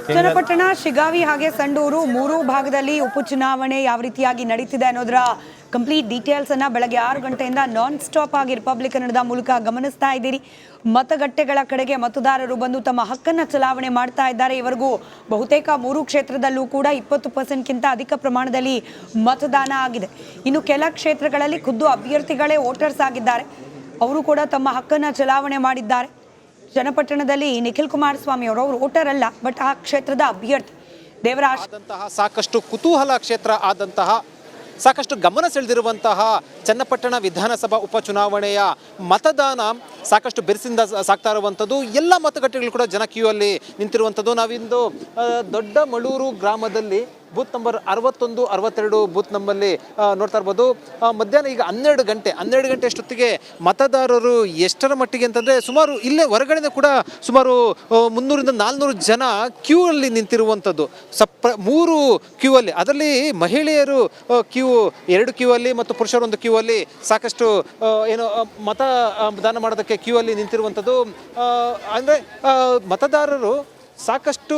ಚನ್ನಪಟ್ಟಣ, ಶಿಗಾವಿ ಹಾಗೆ ಸಂಡೂರು ಮೂರೂ ಭಾಗದಲ್ಲಿ ಉಪಚುನಾವಣೆ ಯಾವ ರೀತಿಯಾಗಿ ನಡೀತಿದೆ ಅನ್ನೋದರ ಕಂಪ್ಲೀಟ್ ಡೀಟೇಲ್ಸ್ ಅನ್ನ ಬೆಳಗ್ಗೆ 6 ಗಂಟೆಯಿಂದ ನಾನ್ ಸ್ಟಾಪ್ ಆಗಿ ರಿಪಬ್ಲಿಕ್ ಕನ್ನಡದ ಮೂಲಕ ಗಮನಿಸ್ತಾ ಇದ್ದೀರಿ. ಮತಗಟ್ಟೆಗಳ ಕಡೆಗೆ ಮತದಾರರು ಬಂದು ತಮ್ಮ ಹಕ್ಕನ್ನು ಚಲಾವಣೆ ಮಾಡ್ತಾ ಇದ್ದಾರೆ. ಇವರೆಗೂ ಬಹುತೇಕ 3 ಕ್ಷೇತ್ರದಲ್ಲೂ ಕೂಡ 20%ಕ್ಕಿಂತ ಅಧಿಕ ಪ್ರಮಾಣದಲ್ಲಿ ಮತದಾನ ಆಗಿದೆ. ಇನ್ನು ಕೆಲ ಕ್ಷೇತ್ರಗಳಲ್ಲಿ ಖುದ್ದು ಅಭ್ಯರ್ಥಿಗಳೇ ವೋಟರ್ಸ್ ಆಗಿದ್ದಾರೆ. ಅವರು ಕೂಡ ತಮ್ಮ ಹಕ್ಕನ್ನು ಚಲಾವಣೆ ಮಾಡಿದ್ದಾರೆ. ಚನ್ನಪಟ್ಟಣದಲ್ಲಿ ನಿಖಿಲ್ ಕುಮಾರಸ್ವಾಮಿ ಅವರು ವೋಟರ್ ಅಲ್ಲ, ಬಟ್ ಆ ಕ್ಷೇತ್ರದ ಅಭ್ಯರ್ಥಿ. ದೇವರಾಜ್ ಸಾಕಷ್ಟು ಕುತೂಹಲ ಕ್ಷೇತ್ರ ಆದಂತಹ, ಸಾಕಷ್ಟು ಗಮನ ಸೆಳೆದಿರುವಂತಹ ಚನ್ನಪಟ್ಟಣ ವಿಧಾನಸಭಾ ಉಪಚುನಾವಣೆಯ ಮತದಾನ ಸಾಕಷ್ಟು ಬೆರೆಸಿಂದ ಸಾಗ್ತಾ ಇರುವಂಥದ್ದು. ಎಲ್ಲ ಮತಗಟ್ಟೆಗಳು ಕೂಡ ಜನ ಕ್ಯೂ ಅಲ್ಲಿ ನಿಂತಿರುವಂಥದ್ದು. ನಾವಿಂದು ದೊಡ್ಡ ಮಳೂರು ಗ್ರಾಮದಲ್ಲಿ ಬೂತ್ ನಂಬರ್ 61, 62 ಬೂತ್ ನಮ್ಮಲ್ಲಿ ನೋಡ್ತಾ ಇರ್ಬೋದು. ಮಧ್ಯಾಹ್ನ ಈಗ 12 ಗಂಟೆ ಅಷ್ಟೊತ್ತಿಗೆ ಮತದಾರರು ಎಷ್ಟರ ಮಟ್ಟಿಗೆ ಅಂತಂದರೆ ಸುಮಾರು ಇಲ್ಲೇ ಹೊರಗಡೆ ಕೂಡ ಸುಮಾರು 300ರಿಂದ 400 ಜನ ಕ್ಯೂ ಅಲ್ಲಿ ನಿಂತಿರುವಂಥದ್ದು. 3 ಕ್ಯೂ ಅಲ್ಲಿ, ಅದರಲ್ಲಿ ಮಹಿಳೆಯರು ಕ್ಯೂ 2 ಕ್ಯೂ ಅಲ್ಲಿ ಮತ್ತು ಪುರುಷರು 1 ಕ್ಯೂ ಅಲ್ಲಿ ಸಾಕಷ್ಟು ಏನು ಮತದಾನ ಮಾಡೋದಕ್ಕೆ ಕ್ಯೂ ಅಲ್ಲಿ ನಿಂತಿರುವಂಥದ್ದು. ಅಂದರೆ ಮತದಾರರು ಸಾಕಷ್ಟು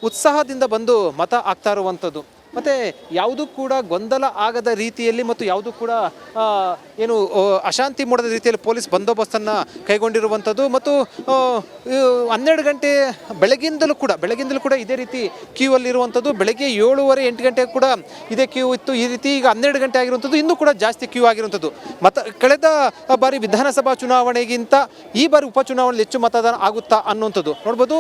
ಉತ್ಸಾಹದಿಂದ ಬಂದು ಮತ ಹಾಕ್ತಾ ಇರುವಂಥದ್ದು. ಮತ್ತು ಯಾವುದೂ ಕೂಡ ಗೊಂದಲ ಆಗದ ರೀತಿಯಲ್ಲಿ ಮತ್ತು ಯಾವುದೂ ಕೂಡ ಏನು ಅಶಾಂತಿ ಮೂಡದ ರೀತಿಯಲ್ಲಿ ಪೊಲೀಸ್ ಬಂದೋಬಸ್ತನ್ನು ಕೈಗೊಂಡಿರುವಂಥದ್ದು. ಮತ್ತು 12 ಗಂಟೆ ಬೆಳಗ್ಗಿಂದಲೂ ಕೂಡ ಇದೇ ರೀತಿ ಕ್ಯೂ ಅಲ್ಲಿರುವಂಥದ್ದು. ಬೆಳಗ್ಗೆ 7:30, 8 ಗಂಟೆಗೆ ಕೂಡ ಇದೇ ಕ್ಯೂ ಇತ್ತು. ಈ ರೀತಿ ಈಗ 12 ಗಂಟೆ ಆಗಿರುವಂಥದ್ದು, ಇನ್ನೂ ಕೂಡ ಜಾಸ್ತಿ ಕ್ಯೂ ಆಗಿರುವಂಥದ್ದು. ಕಳೆದ ಬಾರಿ ವಿಧಾನಸಭಾ ಚುನಾವಣೆಗಿಂತ ಈ ಬಾರಿ ಉಪಚುನಾವಣೆಯಲ್ಲಿ ಹೆಚ್ಚು ಮತದಾನ ಆಗುತ್ತಾ ಅನ್ನುವಂಥದ್ದು ನೋಡ್ಬೋದು.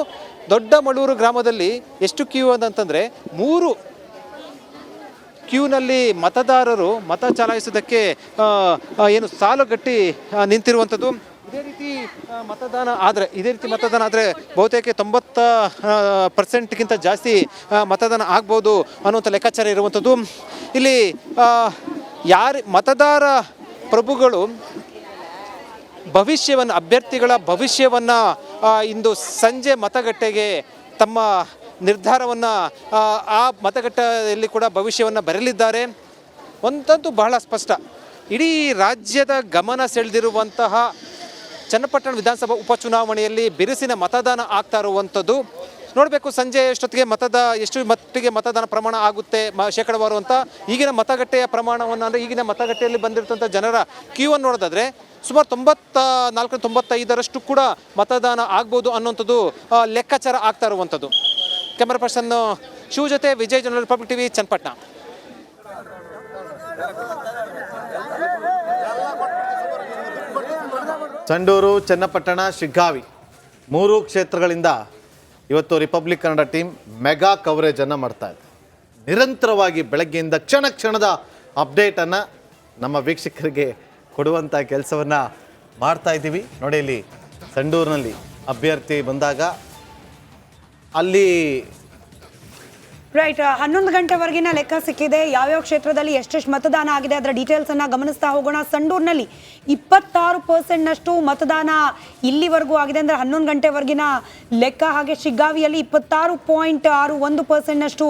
ದೊಡ್ಡ ಮಳೂರು ಗ್ರಾಮದಲ್ಲಿ ಎಷ್ಟು ಕ್ಯೂ ಅಂತಂದರೆ 3 ಕ್ಯೂನಲ್ಲಿ ಮತದಾರರು ಮತ ಚಲಾಯಿಸೋದಕ್ಕೆ ಏನು ಸಾಲುಗಟ್ಟಿ ನಿಂತಿರುವಂಥದ್ದು. ಇದೇ ರೀತಿ ಮತದಾನ ಆದರೆ ಬಹುತೇಕ 90%ಕ್ಕಿಂತ ಜಾಸ್ತಿ ಮತದಾನ ಆಗ್ಬೋದು ಅನ್ನುವಂಥ ಲೆಕ್ಕಾಚಾರ ಇರುವಂಥದ್ದು. ಇಲ್ಲಿ ಮತದಾರ ಪ್ರಭುಗಳು ಅಭ್ಯರ್ಥಿಗಳ ಭವಿಷ್ಯವನ್ನು ಇಂದು ಸಂಜೆ ಮತಗಟ್ಟೆಗೆ ತಮ್ಮ ನಿರ್ಧಾರವನ್ನು ಆ ಮತಗಟ್ಟೆಯಲ್ಲಿ ಕೂಡ ಭವಿಷ್ಯವನ್ನು ಬರೆಯಲಿದ್ದಾರೆ. ಒಂದಂತೂ ಬಹಳ ಸ್ಪಷ್ಟ, ಇಡೀ ರಾಜ್ಯದ ಗಮನ ಸೆಳೆದಿರುವಂತಹ ಚನ್ನಪಟ್ಟಣ ವಿಧಾನಸಭಾ ಉಪಚುನಾವಣೆಯಲ್ಲಿ ಬಿರುಸಿನ ಮತದಾನ ಆಗ್ತಾ ಇರುವಂಥದ್ದು. ನೋಡಬೇಕು ಸಂಜೆ ಎಷ್ಟೊತ್ತಿಗೆ ಎಷ್ಟು ಮಟ್ಟಿಗೆ ಮತದಾನ ಪ್ರಮಾಣ ಆಗುತ್ತೆ ಶೇಕಡವಾರು ಅಂತ. ಈಗಿನ ಮತಗಟ್ಟೆಯ ಪ್ರಮಾಣವನ್ನು ಅಂದರೆ ಈಗಿನ ಮತಗಟ್ಟೆಯಲ್ಲಿ ಬಂದಿರತಂಥ ಜನರ ಕ್ಯೂ ಅನ್ನು ನೋಡೋದಾದರೆ ಸುಮಾರು 94-95ರಷ್ಟು ಕೂಡ ಮತದಾನ ಆಗ್ಬೋದು ಅನ್ನುವಂಥದ್ದು ಲೆಕ್ಕಾಚಾರ ಆಗ್ತಾ ಇರುವಂಥದ್ದು. ಕ್ಯಾಮರಾ ಪರ್ಸನ್ ಶಿವ ಜೊತೆ Vijay, general Republic TV, Channapatna. Sandur, Channapatna, Shiggavi 3 ಕ್ಷೇತ್ರಗಳಿಂದ ಇವತ್ತು ರಿಪಬ್ಲಿಕ್ ಕನ್ನಡ ಟೀಮ್ ಮೆಗಾ ಕವರೇಜನ್ನು ಮಾಡ್ತಾ ಇದೆ. ನಿರಂತರವಾಗಿ ಬೆಳಗ್ಗೆಯಿಂದ ಕ್ಷಣದ ಅಪ್ಡೇಟನ್ನು ನಮ್ಮ ವೀಕ್ಷಕರಿಗೆ ಕೊಡುವಂಥ ಕೆಲಸವನ್ನು ಮಾಡ್ತಾ ಇದ್ದೀವಿ. ನೋಡಿ, ಇಲ್ಲಿ ಸಂಡೂರಿನಲ್ಲಿ ಅಭ್ಯರ್ಥಿ ಬಂದಾಗ ಅಲ್ಲಿ ರೈಟ್ 11 ಗಂಟೆವರೆಗಿನ ಲೆಕ್ಕ ಸಿಕ್ಕಿದೆ. ಯಾವ್ಯಾವ ಕ್ಷೇತ್ರದಲ್ಲಿ ಎಷ್ಟೆಷ್ಟು ಮತದಾನ ಆಗಿದೆ ಅದರ ಡೀಟೇಲ್ಸ್ ಅನ್ನ ಗಮನಿಸ್ತಾ ಹೋಗೋಣ. ಸಂಡೂರಿನಲ್ಲಿ 26%ನಷ್ಟು ಮತದಾನ ಇಲ್ಲಿವರೆಗೂ ಆಗಿದೆ, ಅಂದರೆ 11 ಗಂಟೆವರೆಗಿನ ಲೆಕ್ಕ. ಹಾಗೆ ಶಿಗ್ಗಾವಿಯಲ್ಲಿ 26.61%ನಷ್ಟು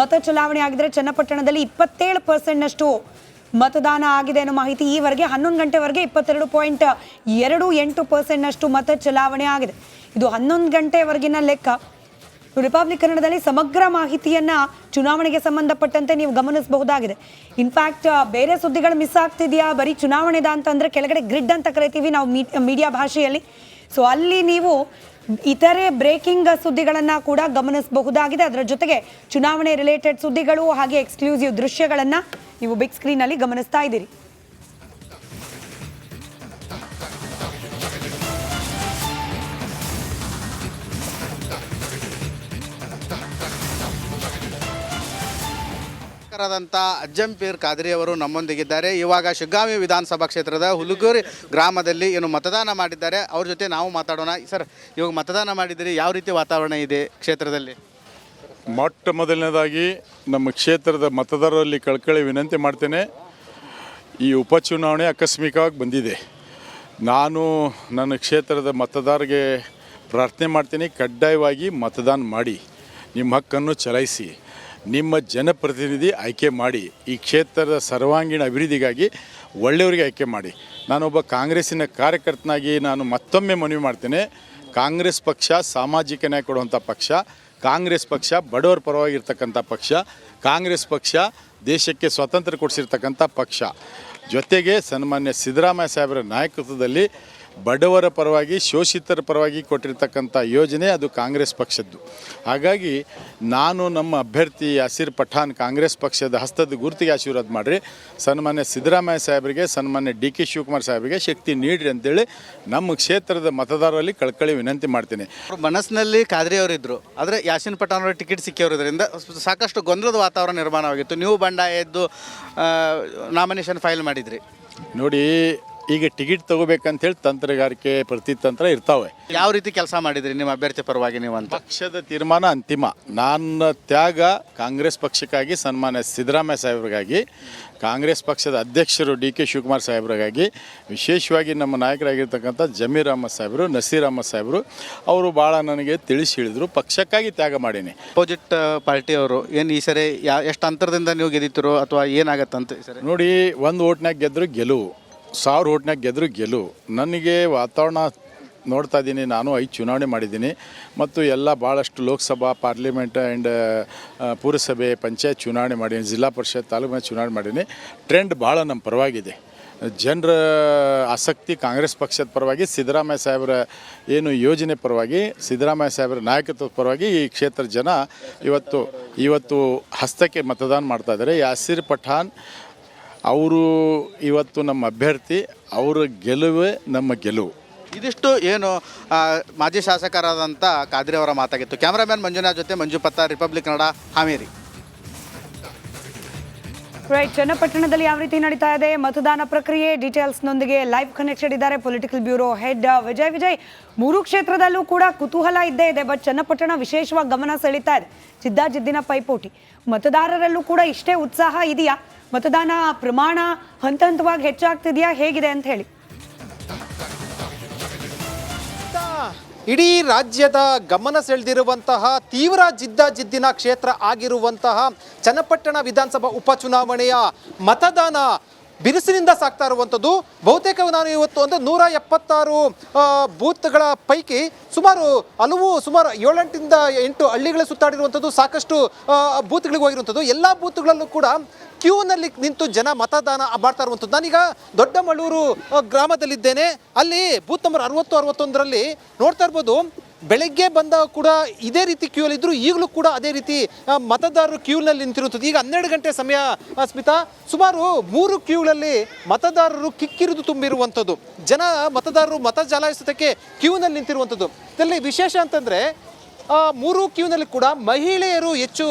ಮತ ಚಲಾವಣೆ ಆಗಿದ್ರೆ ಚನ್ನಪಟ್ಟಣದಲ್ಲಿ 27%ನಷ್ಟು ಮತದಾನ ಆಗಿದೆ ಅನ್ನೋ ಮಾಹಿತಿ. ಈವರೆಗೆ 11 ಗಂಟೆವರೆಗೆ 22.28%ನಷ್ಟು ಮತ ಚಲಾವಣೆ ಆಗಿದೆ. ಇದು 11 ಗಂಟೆವರೆಗಿನ ಲೆಕ್ಕ. ರಿಪಬ್ಲಿಕ್ ಕನ್ನಡದಲ್ಲಿ ಸಮಗ್ರ ಮಾಹಿತಿಯನ್ನು ಚುನಾವಣೆಗೆ ಸಂಬಂಧಪಟ್ಟಂತೆ ನೀವು ಗಮನಿಸಬಹುದಾಗಿದೆ. ಇನ್ಫ್ಯಾಕ್ಟ್ ಬೇರೆ ಸುದ್ದಿಗಳು ಮಿಸ್ ಆಗ್ತಿದೆಯಾ, ಬರೀ ಚುನಾವಣೆದ ಅಂತಂದರೆ ಕೆಳಗಡೆ ಗ್ರಿಡ್ ಅಂತ ಕರಿತೀವಿ ನಾವು ಮೀಡಿಯಾ ಭಾಷೆಯಲ್ಲಿ. ಸೊ ಅಲ್ಲಿ ನೀವು ಇತರೆ ಬ್ರೇಕಿಂಗ್ ಸುದ್ದಿಗಳನ್ನು ಕೂಡ ಗಮನಿಸಬಹುದಾಗಿದೆ. ಅದರ ಜೊತೆಗೆ ಚುನಾವಣೆ ರಿಲೇಟೆಡ್ ಸುದ್ದಿಗಳು ಹಾಗೆ ಎಕ್ಸ್ಕ್ಲೂಸಿವ್ ದೃಶ್ಯಗಳನ್ನು ನೀವು ಬಿಗ್ ಸ್ಕ್ರೀನಲ್ಲಿ ಗಮನಿಸ್ತಾ ಇದ್ದೀರಿ. ಅಜ್ಜಂಪೀರ್ ಖಾದ್ರಿ ಅವರು ನಮ್ಮೊಂದಿಗಿದ್ದಾರೆ. ಇವಾಗ ಶಿಗ್ಗಾವಿ ವಿಧಾನಸಭಾ ಕ್ಷೇತ್ರದ ಹುಲಗೂರಿ ಗ್ರಾಮದಲ್ಲಿ ಏನು ಮತದಾನ ಮಾಡಿದ್ದಾರೆ, ಅವ್ರ ಜೊತೆ ನಾವು ಮಾತಾಡೋಣ. ಸರ್, ಇವಾಗ ಮತದಾನ ಮಾಡಿದ್ದೀರಿ, ಯಾವ ರೀತಿ ವಾತಾವರಣ ಇದೆ ಕ್ಷೇತ್ರದಲ್ಲಿ? ಮೊಟ್ಟ ಮೊದಲನೇದಾಗಿ ನಮ್ಮ ಕ್ಷೇತ್ರದ ಮತದಾರರಲ್ಲಿ ಕಳ್ಕಳಿ ವಿನಂತಿ ಮಾಡ್ತೇನೆ. ಈ ಉಪಚುನಾವಣೆ ಆಕಸ್ಮಿಕವಾಗಿ ಬಂದಿದೆ. ನಾನು ನನ್ನ ಕ್ಷೇತ್ರದ ಮತದಾರರಿಗೆ ಪ್ರಾರ್ಥನೆ ಮಾಡ್ತೀನಿ, ಕಡ್ಡಾಯವಾಗಿ ಮತದಾನ ಮಾಡಿ, ನಿಮ್ಮ ಹಕ್ಕನ್ನು ಚಲಾಯಿಸಿ, ನಿಮ್ಮ ಜನಪ್ರತಿನಿಧಿ ಆಯ್ಕೆ ಮಾಡಿ, ಈ ಕ್ಷೇತ್ರದ ಸರ್ವಾಂಗೀಣ ಅಭಿವೃದ್ಧಿಗಾಗಿ ಒಳ್ಳೆಯವರಿಗೆ ಆಯ್ಕೆ ಮಾಡಿ. ನಾನೊಬ್ಬ ಕಾಂಗ್ರೆಸ್ಸಿನ ಕಾರ್ಯಕರ್ತನಾಗಿ ನಾನು ಮತ್ತೊಮ್ಮೆ ಮನವಿ ಮಾಡ್ತೇನೆ, ಕಾಂಗ್ರೆಸ್ ಪಕ್ಷ ಸಾಮಾಜಿಕ ನ್ಯಾಯ ಕೊಡುವಂಥ ಪಕ್ಷ, ಕಾಂಗ್ರೆಸ್ ಪಕ್ಷ ಬಡವರ ಪರವಾಗಿರ್ತಕ್ಕಂಥ ಪಕ್ಷ, ಕಾಂಗ್ರೆಸ್ ಪಕ್ಷ ದೇಶಕ್ಕೆ ಸ್ವಾತಂತ್ರ್ಯ ಕೊಡಿಸಿರ್ತಕ್ಕಂಥ ಪಕ್ಷ. ಜೊತೆಗೆ ಸನ್ಮಾನ್ಯ ಸಿದ್ದರಾಮಯ್ಯ ಸಾಹೇಬರ ನಾಯಕತ್ವದಲ್ಲಿ ಬಡವರ ಪರವಾಗಿ, ಶೋಷಿತರ ಪರವಾಗಿ ಕೊಟ್ಟಿರ್ತಕ್ಕಂಥ ಯೋಜನೆ ಅದು ಕಾಂಗ್ರೆಸ್ ಪಕ್ಷದ್ದು. ಹಾಗಾಗಿ ನಾನು ನಮ್ಮ ಅಭ್ಯರ್ಥಿ ಯಾಸೀರ್ ಪಠಾಣ್ ಕಾಂಗ್ರೆಸ್ ಪಕ್ಷದ ಹಸ್ತದ ಗುರುತಿಗೆ ಆಶೀರ್ವಾದ ಮಾಡಿರಿ. ಸನ್ಮಾನ್ಯ ಸಿದ್ದರಾಮಯ್ಯ ಸಾಹೇಬರಿಗೆ, ಸನ್ಮಾನ್ಯ DK ಶಿವಕುಮಾರ್ ಸಾಹೇಬರಿಗೆ ಶಕ್ತಿ ನೀಡ್ರಿ ಅಂತೇಳಿ ನಮ್ಮ ಕ್ಷೇತ್ರದ ಮತದಾರರಲ್ಲಿ ಕಳಕಳಿ ವಿನಂತಿ ಮಾಡ್ತೀನಿ. ಅವ್ರ ಮನಸ್ಸಿನಲ್ಲಿ ಖಾದ್ರಿ ಅವರಿದ್ದರು, ಆದರೆ ಯಾಸೀನ್ ಪಠಾಣ್ ಅವರು ಟಿಕೆಟ್ ಸಿಕ್ಕಿರೋದ್ರಿಂದ ಸಾಕಷ್ಟು ಗೊಂದಲದ ವಾತಾವರಣ ನಿರ್ಮಾಣವಾಗಿತ್ತು. ನೀವು ಬಂಡಾಯ ಎದ್ದು ನಾಮಿನೇಷನ್ ಫೈಲ್ ಮಾಡಿದ್ರಿ. ನೋಡಿ, ಈಗ ಟಿಕೆಟ್ ತೊಗೋಬೇಕಂತೇಳಿ ತಂತ್ರಗಾರಿಕೆ ಪ್ರತಿತಂತ್ರ ಇರ್ತಾವೆ. ಯಾವ ರೀತಿ ಕೆಲಸ ಮಾಡಿದ್ರಿ ನಿಮ್ಮ ಅಭ್ಯರ್ಥಿ ಪರವಾಗಿ ನೀವು ಅಂತ? ಪಕ್ಷದ ತೀರ್ಮಾನ ಅಂತಿಮ. ನನ್ನ ತ್ಯಾಗ ಕಾಂಗ್ರೆಸ್ ಪಕ್ಷಕ್ಕಾಗಿ, ಸನ್ಮಾನ್ಯ ಸಿದ್ದರಾಮಯ್ಯ ಸಾಹೇಬ್ರಿಗಾಗಿ, ಕಾಂಗ್ರೆಸ್ ಪಕ್ಷದ ಅಧ್ಯಕ್ಷರು DK ಶಿವಕುಮಾರ್ ಸಾಹೇಬ್ರಿಗಾಗಿ, ವಿಶೇಷವಾಗಿ ನಮ್ಮ ನಾಯಕರಾಗಿರ್ತಕ್ಕಂಥ ಜಮೀರ್ ಅಹಮದ್ ಸಾಹೇಬರು, ನಸೀರ್ ಅಹಮದ್ ಸಾಹೇಬರು ಅವರು ಭಾಳ ನನಗೆ ತಿಳಿಸಿ ಹೇಳಿದರು. ಪಕ್ಷಕ್ಕಾಗಿ ತ್ಯಾಗ ಮಾಡೀನಿ. ಅಪೋಸಿಟ್ ಪಾರ್ಟಿಯವರು ಏನು ಈ ಸರಿ ಎಷ್ಟು ಅಂತರದಿಂದ ನೀವು ಗೆದ್ದಿರೋ ಅಥವಾ ಏನಾಗತ್ತಂತ ಈ ಸರಿ? ನೋಡಿ, ಒಂದು ಓಟ್ನಾಗ ಗೆದ್ದರು ಗೆಲುವು, 1000 ಓಟ್ನಾಗ ಗೆದ್ದರು ಗೆಲುವು. ನನಗೆ ವಾತಾವರಣ ನೋಡ್ತಾ ಇದ್ದೀನಿ. ನಾನು 5 ಚುನಾವಣೆ ಮಾಡಿದ್ದೀನಿ ಮತ್ತು ಎಲ್ಲ ಭಾಳಷ್ಟು ಲೋಕಸಭಾ, ಪಾರ್ಲಿಮೆಂಟ್ ಆ್ಯಂಡ್ ಪುರಸಭೆ, ಪಂಚಾಯತ್ ಚುನಾವಣೆ ಮಾಡೀನಿ, ಜಿಲ್ಲಾ ಪರಿಷತ್, ತಾಲೂಕು ಚುನಾವಣೆ ಮಾಡೀನಿ. ಟ್ರೆಂಡ್ ಭಾಳ ನಮ್ಮ ಪರವಾಗಿದೆ. ಜನರ ಆಸಕ್ತಿ ಕಾಂಗ್ರೆಸ್ ಪಕ್ಷದ ಪರವಾಗಿ, ಸಿದ್ದರಾಮಯ್ಯ ಸಾಹೇಬರ ಏನು ಯೋಜನೆ ಪರವಾಗಿ, ಸಿದ್ದರಾಮಯ್ಯ ಸಾಹೇಬರ ನಾಯಕತ್ವದ ಪರವಾಗಿ ಈ ಕ್ಷೇತ್ರದ ಜನ ಇವತ್ತು ಹಸ್ತಕ್ಕೆ ಮತದಾನ ಮಾಡ್ತಾ ಇದ್ದಾರೆ. ಯಾಸೀರ್ ಪಠಾಣ್ ಅವರು ಇವತ್ತು ನಮ್ಮ ಅಭ್ಯರ್ಥಿ, ಅವರ ಗೆಲುವೇ ನಮ್ಮ ಗೆಲುವು. ಇದಿಷ್ಟು ಏನು ಮಾಜಿ ಶಾಸಕರಾದಂಥ ಖಾದ್ರಿ ಅವರ ಮಾತಾಗಿತ್ತು. ಕ್ಯಾಮ್ರಾಮ್ಯಾನ್ ಮಂಜುನಾಥ್ ಜೊತೆ ಮಂಜು ಪತ್ತಾರ್, ರಿಪಬ್ಲಿಕ್ ಕನ್ನಡ, ಹಾವೇರಿ. ರೈಟ್, ಚನ್ನಪಟ್ಟಣದಲ್ಲಿ ಯಾವ ರೀತಿ ನಡೀತಾ ಇದೆ ಮತದಾನ ಪ್ರಕ್ರಿಯೆ ಡೀಟೇಲ್ಸ್ನೊಂದಿಗೆ ಲೈವ್ ಕನೆಕ್ಟೆಡ್ ಇದ್ದಾರೆ ಪೊಲಿಟಿಕಲ್ ಬ್ಯೂರೋ ಹೆಡ್ ವಿಜಯ್. 3 ಕ್ಷೇತ್ರದಲ್ಲೂ ಕೂಡ ಕುತೂಹಲ ಇದ್ದೇ ಇದೆ, ಬಟ್ ಚನ್ನಪಟ್ಟಣ ವಿಶೇಷವಾಗಿ ಗಮನ ಸೆಳೀತಾ ಇದೆ. ಜಿದ್ದಾಜಿದ್ದಿನ ಪೈಪೋಟಿ, ಮತದಾರರಲ್ಲೂ ಕೂಡ ಇಷ್ಟೇ ಉತ್ಸಾಹ ಇದೆಯಾ? ಮತದಾನ ಪ್ರಮಾಣ ಹಂತ ಹಂತವಾಗಿ ಹೆಚ್ಚಾಗ್ತಿದೆಯಾ? ಹೇಗಿದೆ ಅಂತ ಹೇಳಿ. ಇಡೀ ರಾಜ್ಯದ ಗಮನ ಸೆಳೆದಿರುವಂತಹ ತೀವ್ರ ಜಿದ್ದಿನ ಕ್ಷೇತ್ರ ಆಗಿರುವಂತಹ ಚನ್ನಪಟ್ಟಣ ವಿಧಾನಸಭಾ ಉಪಚುನಾವಣೆಯ ಮತದಾನ ಬಿರುಸಿನಿಂದ ಸಾಗ್ತಾ ಇರುವಂಥದ್ದು. ಬಹುತೇಕ ನಾನು ಇವತ್ತು 176 ಬೂತ್ಗಳ ಪೈಕಿ ಸುಮಾರು 7-8 ಹಳ್ಳಿಗಳ ಸುತ್ತಾಡಿರುವಂಥದ್ದು, ಸಾಕಷ್ಟು ಬೂತ್ಗಳಿಗೆ ಹೋಗಿರುವಂಥದ್ದು. ಎಲ್ಲ ಬೂತ್ಗಳಲ್ಲೂ ಕೂಡ ಕ್ಯೂನಲ್ಲಿ ನಿಂತು ಜನ ಮತದಾನ ಮಾಡ್ತಾ ಇರುವಂಥದ್ದು. ನಾನೀಗ ದೊಡ್ಡಮಳೂರು ಗ್ರಾಮದಲ್ಲಿದ್ದೇನೆ. ಅಲ್ಲಿ ಬೂತ್ ನಂಬರ್ 60-61ರಲ್ಲಿ ನೋಡ್ತಾ ಇರ್ಬೋದು, ಬೆಳಗ್ಗೆ ಬಂದಾಗ ಕೂಡ ಇದೇ ರೀತಿ ಕ್ಯೂನಲ್ಲಿ ಇದ್ದರು, ಈಗಲೂ ಕೂಡ ಅದೇ ರೀತಿ ಮತದಾರರು ಕ್ಯೂನಲ್ಲಿ ನಿಂತಿರುವಂಥದ್ದು. ಈಗ 12 ಗಂಟೆ ಸಮಯ ಸ್ಮಿತಾ, ಸುಮಾರು 3 ಕ್ಯೂಗಳಲ್ಲಿ ಮತದಾರರು ಕಿಕ್ಕಿರಿದು ತುಂಬಿರುವಂಥದ್ದು. ಮತದಾರರು ಮತ ಚಲಾಯಿಸೋದಕ್ಕೆ ಕ್ಯೂನಲ್ಲಿ ನಿಂತಿರುವಂಥದ್ದು. ಇದರಲ್ಲಿ ವಿಶೇಷ ಅಂತಂದರೆ 3 ಕ್ಯೂನಲ್ಲಿ ಕೂಡ ಮಹಿಳೆಯರು ಹೆಚ್ಚು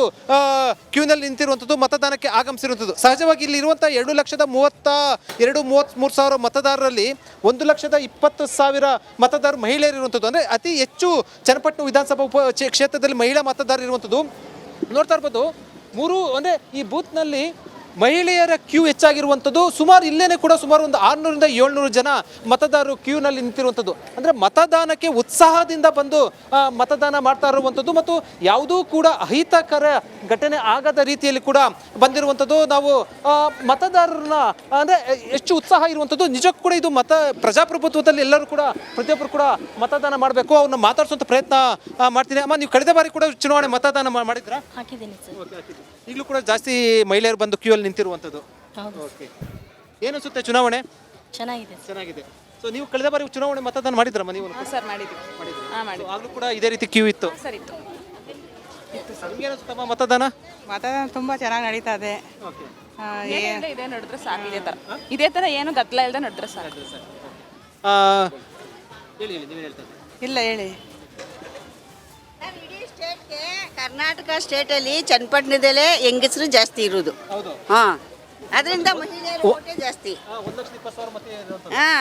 ಕ್ಯೂನಲ್ಲಿ ನಿಂತಿರುವಂಥದ್ದು, ಮತದಾನಕ್ಕೆ ಆಗಮಿಸಿರುವಂಥದ್ದು. ಸಹಜವಾಗಿ ಇಲ್ಲಿ ಇರುವಂಥ 2,32,33,000 ಮತದಾರರಲ್ಲಿ 1,20,000 ಮತದಾರರು ಮಹಿಳೆಯರು ಇರುವಂಥದ್ದು. ಅಂದರೆ ಅತಿ ಹೆಚ್ಚು ಚನ್ನಪಟ್ಟಣ ವಿಧಾನಸಭಾ ಕ್ಷೇತ್ರದಲ್ಲಿ ಮಹಿಳಾ ಮತದಾರರು ಇರುವಂಥದ್ದು. ನೋಡ್ತಾ ಇರ್ಬೋದು, ಈ ಬೂತ್ನಲ್ಲಿ ಮಹಿಳೆಯರ ಕ್ಯೂ ಹೆಚ್ಚಾಗಿರುವಂಥದ್ದು. ಸುಮಾರು ಇಲ್ಲೇನೆ ಕೂಡ ಸುಮಾರು ಒಂದು 600-700 ಜನ ಮತದಾರರು ಕ್ಯೂನಲ್ಲಿ ನಿಂತಿರುವಂಥದ್ದು. ಅಂದರೆ ಮತದಾನಕ್ಕೆ ಉತ್ಸಾಹದಿಂದ ಬಂದು ಮತದಾನ ಮಾಡ್ತಾ ಇರುವಂಥದ್ದು ಮತ್ತು ಯಾವುದೂ ಕೂಡ ಅಹಿತಕರ ಘಟನೆ ಆಗದ ರೀತಿಯಲ್ಲಿ ಕೂಡ ಬಂದಿರುವಂಥದ್ದು. ನಾವು ಮತದಾರರನ್ನ ಅಂದರೆ ಎಷ್ಟು ಉತ್ಸಾಹ ಇರುವಂಥದ್ದು. ನಿಜಕ್ಕೂ ಕೂಡ ಇದು ಪ್ರಜಾಪ್ರಭುತ್ವದಲ್ಲಿ ಎಲ್ಲರೂ ಕೂಡ ಪ್ರತಿಯೊಬ್ಬರು ಕೂಡ ಮತದಾನ ಮಾಡಬೇಕು. ಅವ್ರನ್ನ ಮಾತಾಡಿಸುವಂಥ ಪ್ರಯತ್ನ ಮಾಡ್ತೀನಿ. ಅಮ್ಮ, ನೀವು ಕಳೆದ ಬಾರಿ ಕೂಡ ಚುನಾವಣೆ ಮತದಾನ ಮಾಡಿದ್ರಾ? ಹಾಕಿದ್ದೀನಿ ಸರ್. ಈಗಲೂ ಕೂಡ ಜಾಸ್ತಿ ಮಹಿಳೆಯರು ಬಂದು ಕ್ಯೂ ಅಲ್ಲಿ ನಿಂತಿರುವಂಥದ್ದು. ಓಕೆ, ಏನು ಅನ್ಸುತ್ತೆ ಚುನಾವಣೆ? ಚೆನ್ನಾಗಿದೆ. ಸೊ ನೀವು ಕಳೆದ ಬಾರಿ ಚುನಾವಣೆ ಮತದಾನ ಮಾಡಿದ್ರಮ್ಮ ನೀವು? ಸರ್ ಮಾಡಿದ್ವಿ. ಆಗಲೂ ಕೂಡ ಇದೇ ರೀತಿ ಕ್ಯೂ ಇತ್ತು? ಸರ್ ಇತ್ತು. ನಿಮ್ಗೆ ಅನಿಸುತ್ತಮ್ಮ ಮತದಾನ? ಮತದಾನ ತುಂಬ ಚೆನ್ನಾಗಿ ನಡೀತಾ ಇದೆ. ಇದೇ ನಡೆದ್ರೆ ಸಾಕು. ಇದೇ ಥರ ಏನು ಗದ್ದಲ ಇಲ್ಲದೆ ನಡೆದ್ರೆ ಸಾಕು. ಹೇಳಿ, ನೀವೇನು ಹೇಳ್ತಾ ಇದ್ದೀರಿ? ಇಲ್ಲ ಹೇಳಿ. ಇಡೀ ಸ್ಟೇಟ್ಗೆ ಕರ್ನಾಟಕ ಸ್ಟೇಟಲ್ಲಿ ಚನ್ನಪಟ್ಟಣದಲ್ಲೇ ಹೆಂಗಸರು ಜಾಸ್ತಿ ಇರೋದು. ಹೌದು. ಹಾಂ, ಅದರಿಂದ ಮಹಿಳೆಯರು ಓಟೇ ಜಾಸ್ತಿ. 1,20,000 ಮತ ಹಾಂ.